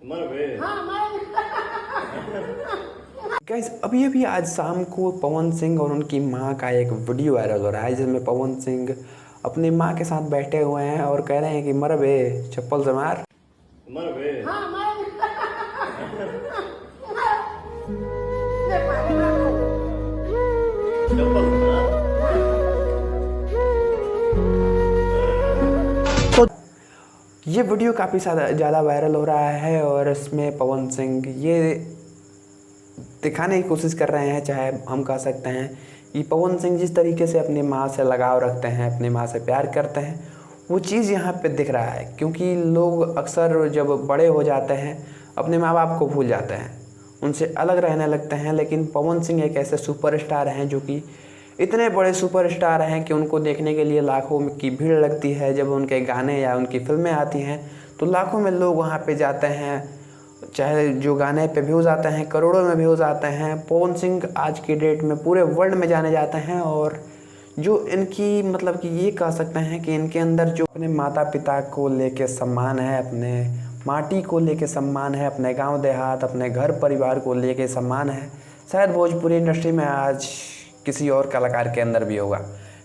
मर गए। गाइस अभी अभी आज शाम को पवन सिंह और उनकी माँ का एक वीडियो वायरल हो रहा है जिसमें पवन सिंह अपनी माँ के साथ बैठे हुए हैं और कह रहे हैं कि मर बे चप्पल से मार। मर गए। तो ये वीडियो काफ़ी ज़्यादा वायरल हो रहा है और इसमें पवन सिंह ये दिखाने की कोशिश कर रहे हैं, चाहे हम कह सकते हैं कि पवन सिंह जिस तरीके से अपनी माँ से लगाव रखते हैं, अपनी माँ से प्यार करते हैं, वो चीज़ यहाँ पे दिख रहा है। क्योंकि लोग अक्सर जब बड़े हो जाते हैं अपने माँ बाप को भूल जाते हैं, उनसे अलग रहने लगते हैं। लेकिन पवन सिंह एक ऐसे सुपरस्टार हैं जो कि इतने बड़े सुपरस्टार हैं कि उनको देखने के लिए लाखों की भीड़ लगती है। जब उनके गाने या उनकी फिल्में आती हैं तो लाखों में लोग वहाँ पे जाते हैं, चाहे जो गाने पे व्यूज़ आते हैं करोड़ों में व्यूज़ आते हैं। पवन सिंह आज की डेट में पूरे वर्ल्ड में जाने जाते हैं और जो इनकी मतलब कि ये कह सकते हैं कि इनके अंदर जो अपने माता पिता को लेके सम्मान है, अपने माटी को लेके सम्मान है, अपने गांव देहात अपने घर परिवार को लेके सम्मान है, शायद भोजपुरी इंडस्ट्री में आज किसी और कलाकार के अंदर भी होगा।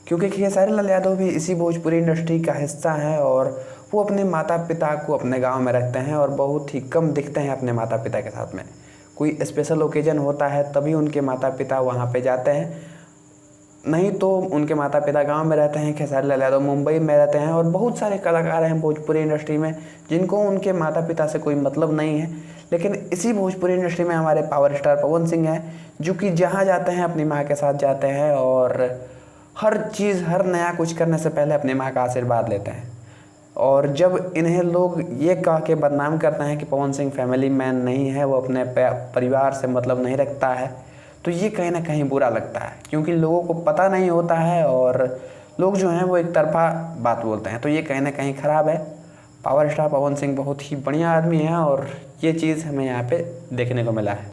क्योंकि खेसारी लाल यादव भी इसी भोजपुरी इंडस्ट्री का हिस्सा हैं और वो अपने माता पिता को अपने गांव में रखते हैं और बहुत ही कम दिखते हैं अपने माता पिता के साथ में। कोई स्पेशल ओकेजन होता है तभी उनके माता पिता वहाँ पे जाते हैं, नहीं तो उनके माता पिता गांव में रहते हैं। खेसारी लाल यादव मुंबई में रहते हैं और बहुत सारे कलाकार हैं भोजपुरी इंडस्ट्री में जिनको उनके माता पिता से कोई मतलब नहीं है। लेकिन इसी भोजपुरी इंडस्ट्री में हमारे पावर स्टार पवन सिंह हैं जो कि जहाँ जाते हैं अपनी माँ के साथ जाते हैं और हर चीज़ हर नया कुछ करने से पहले अपनी माँ का आशीर्वाद लेते हैं। और जब इन्हें लोग ये कह के बदनाम करते हैं कि पवन सिंह फैमिली मैन नहीं है, वो अपने परिवार से मतलब नहीं रखता है, तो ये कहीं ना कहीं बुरा लगता है। क्योंकि लोगों को पता नहीं होता है और लोग जो हैं वो एक तरफा बात बोलते हैं, तो ये कहीं ना कहीं ख़राब है। पावर स्टार पवन सिंह बहुत ही बढ़िया आदमी है और ये चीज़ हमें यहाँ पे देखने को मिला है।